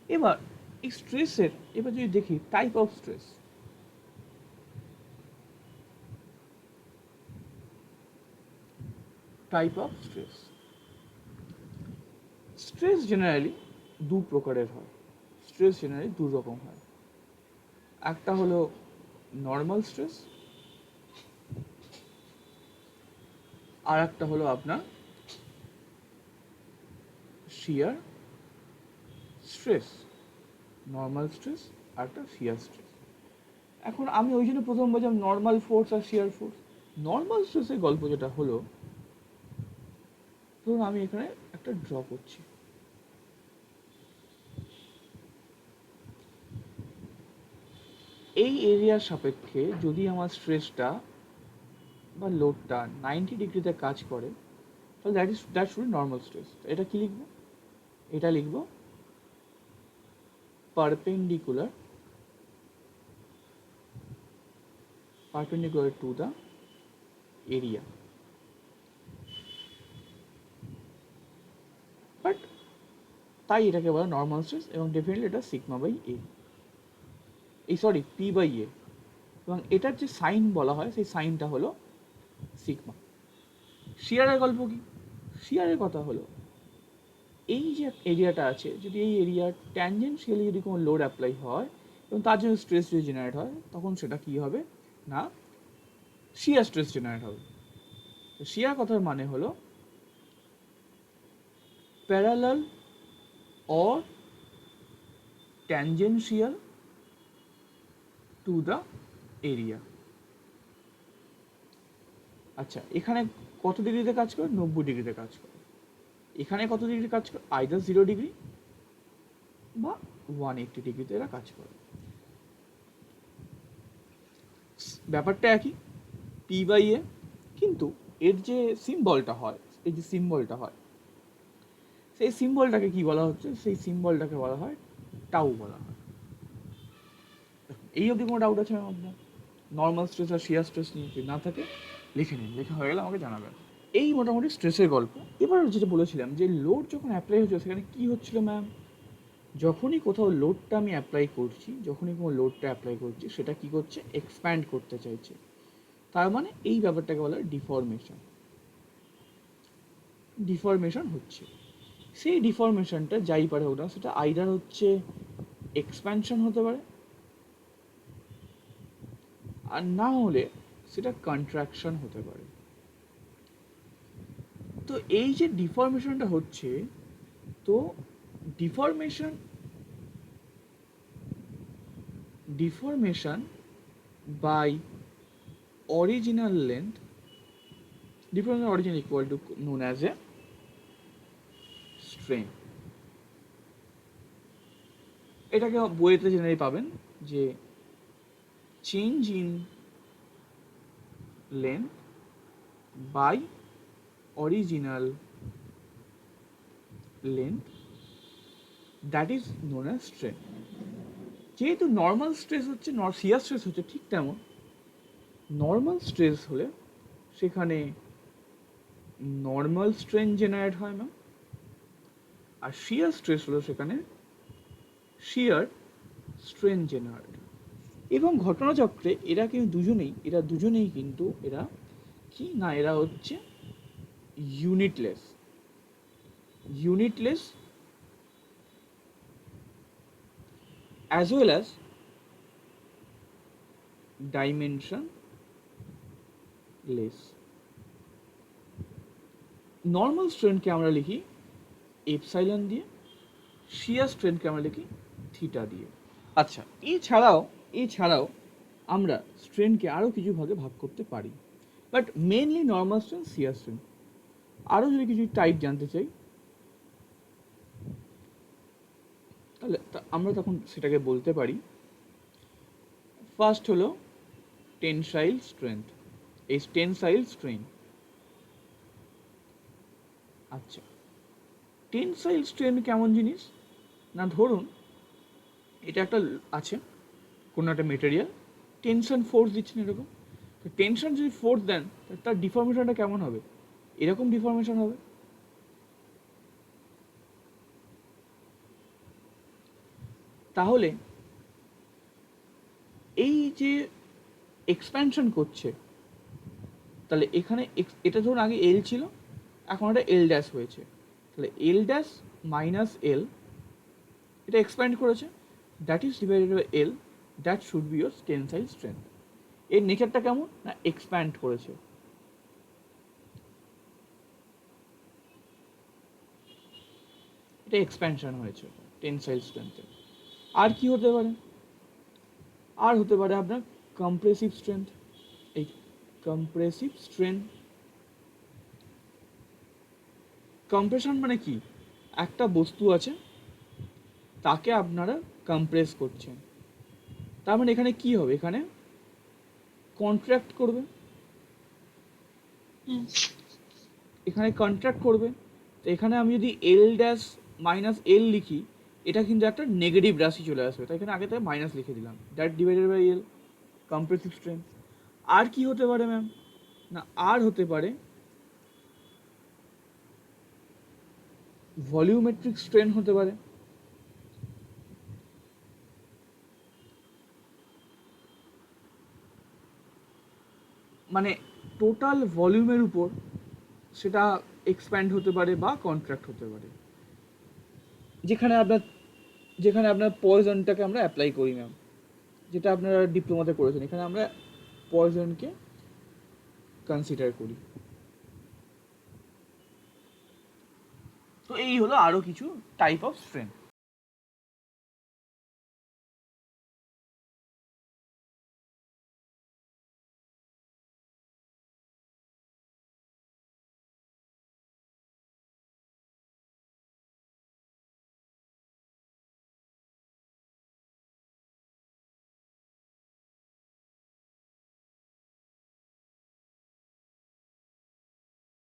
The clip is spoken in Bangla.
এবার এই স্ট্রেসের এবার যদি দেখি type of stress, type of stress, stress generally দু প্রকারের হয়, স্ট্রেস জেনারেলি দু রকম হয়। একটা হলো নর্মাল স্ট্রেস, আর একটা হলো আপনার শিয়ার স্ট্রেস, নর্মাল স্ট্রেস আর একটা শিয়ার স্ট্রেস। এখন আমি ওই জন্য প্রথম বলছিলাম নর্মাল ফোর্স আর শিয়ার ফোর্স। নর্মাল স্ট্রেসের গল্প যেটা হলো, ধরুন আমি এখানে একটা ড্র করছি, এই এরিয়ার সাপেক্ষে যদি আমার স্ট্রেসটা বা লোডটা 90 ডিগ্রিতে কাজ করে, তাহলে দ্যাট শুড নর্মাল স্ট্রেস। এটা কি লিখবো? এটা লিখবো perpendicular to the area. But তাই এটাকে বলা নর্মাল স্ট্রেস, এবং ডেফিনেটলি এটা সিগমা বাই এ, এই সরি পি বাই এ, এবং এটার যে সাইন বলা হয় সেই সাইনটা হলো সিগমা। শিয়ারের গল্প কি? শিয়ারের কথা হলো এই যে এরিয়াটা আছে, যদি এই এরিয়ার ট্যানজেন্সিয়ালি যদি কোনো লোড অ্যাপ্লাই হয় এবং তার জন্য স্ট্রেস যদি জেনারেট হয়, তখন সেটা কী হবে না শিয়ার স্ট্রেস জেনারেট হবে। তো শিয়ার কথার মানে হলো parallel or tangential to the area. আচ্ছা, এখানে কত ডিগ্রিতে কাজ করে? 90 ডিগ্রিতে কাজ করে। এখানে কত ডিগ্রি কাজ করে? আইদার 0 ডিগ্রি বা 180 ডিগ্রিতে এরা কাজ করে। ব্যাপারটা একই, পি বাই এ, কিন্তু এর যে সিম্বলটা হয়, এই যে সিম্বলটা হয়, সেই সিম্বলটাকে কি বলা হচ্ছে? সেই সিম্বলটাকে বলা হয় টাউ বলা হয়। এই অবধি কোনো ডাউট আছে আপনার? নর্মাল স্ট্রেস আর শিয়ার স্ট্রেস নিয়ে যদি না থাকে লিখে নিন, লেখা হয়ে গেলে আমাকে জানাবেন। এই মোটামুটি স্ট্রেসের গল্প। এবার যেটা বলেছিলাম যে লোড যখন অ্যাপ্লাই হচ্ছে সেখানে কী হচ্ছিল ম্যাম, যখনই কোথাও লোডটা আমি অ্যাপ্লাই করছি, যখনই কোনো লোডটা অ্যাপ্লাই করছি, সেটা কী করছে? এক্সপ্যান্ড করতে চাইছে। তার মানে এই ব্যাপারটাকে বলা হয় ডিফর্মেশন। ডিফর্মেশন হচ্ছে, সেই ডিফর্মেশনটা যাই পারে হোক না, সেটা আইদার হচ্ছে এক্সপ্যানশন হতে পারে, আর না হলে সেটা কন্ট্রাকশন হতে পারে। তো এই যে ডিফর্মেশনটা হচ্ছে, তো deformation by original length, deformation origin equal to known as a strain. এটাকে বইয়েতে জেনারেলি পাবেন যে change in length by original length, that is known as strain. যেহেতু নর্মাল স্ট্রেস হচ্ছে, শিয়ার স্ট্রেস হচ্ছে, ঠিক তেমন নর্মাল স্ট্রেস হলে সেখানে নর্মাল স্ট্রেন জেনারেট হয় না, আর শিয়ার স্ট্রেস হলো সেখানে শিয়ার স্ট্রেন জেনারেট। এবং ঘটনাচক্রে এরা কিন্তু দুজনেই কিন্তু এরা কি না, এরা হচ্ছে unitless as well as dimensionless. Normal স্ট্রেনকে আমরা লিখি এপসাইলন দিয়ে, শিয়ার স্ট্রেনকে আমরা লিখি থিটা দিয়ে। আচ্ছা, এছাড়াও আমরা স্ট্রেনকে আরও কিছু ভাগে ভাগ করতে পারি, but mainly normal strain, shear strain. আরও যদি কিছু টাইপ জানতে চাই, তাহলে আমরা তখন সেটাকে বলতে পারি, ফার্স্ট হলো টেনসাইল স্ট্রেংথ, এই টেনসাইল স্ট্রেন। আচ্ছা, টেনসাইল স্ট্রেন কেমন জিনিস না, ধরুন এটা একটা আছে কোনো একটা মেটেরিয়াল, টেনশন ফোর্স দিচ্ছেন এরকম, তো টেনশন যদি ফোর্স দেন তার ডিফর্মেশনটা কেমন হবে? এরকম ডিফর্মেশন হবে। তাহলে এই যে এক্সপ্যানশন করছে, তাহলে এখানে এটা ধরুন আগে এল ছিল, এখন এটা এল ড্যাশ হয়েছে, তাহলে এল ড্যাশ মাইনাস এল, এটা এক্সপ্যান্ড করেছে, that is divided by L, that should be your tensile strength. এর নেচারটা কেমন না, এক্সপ্যান্ড করেছে। এটা এক্সপ্যানশন হয়েছে টেনসাইল স্ট্রেংথে। আর কি হতে পারে, আর হতে পারে আপনার কম্প্রেসিভ স্ট্রেংথ। এই কম্প্রেসিভ স্ট্রেংথ, কম্প্রেশন মানে কি, একটা বস্তু আছে তাকে আপনারা কম্প্রেস করছেন, তার মানে এখানে কি হবে, এখানে কন্ট্রাক্ট করবে, এখানে কন্ট্রাক্ট করবে। তো এখানে আমি যদি এল ড্যাশ মাইনাস এল লিখি, এটা কিন্তু একটা নেগেটিভ রাশি চলে আসবে, তাই এখানে আগে থেকে মাইনাস লিখে দিলাম, that divided by L, compressive strength. আর কি হতে পারে ম্যাম না, আর হতে পারে ভলিউমেট্রিক স্ট্রেন হতে পারে। মানে টোটাল ভলিউমের উপর সেটা এক্সপ্যান্ড হতে পারে বা কন্ট্রাক্ট হতে পারে। যেখানে আপনার পয়জনটাকে আমরা অ্যাপ্লাই করি ম্যাম, যেটা আপনারা ডিপ্লোমাতে করেছেন, এখানে আমরা পয়জনকে কনসিডার করি। তো এই হলো আরও কিছু টাইপ অফ স্ট্রেন।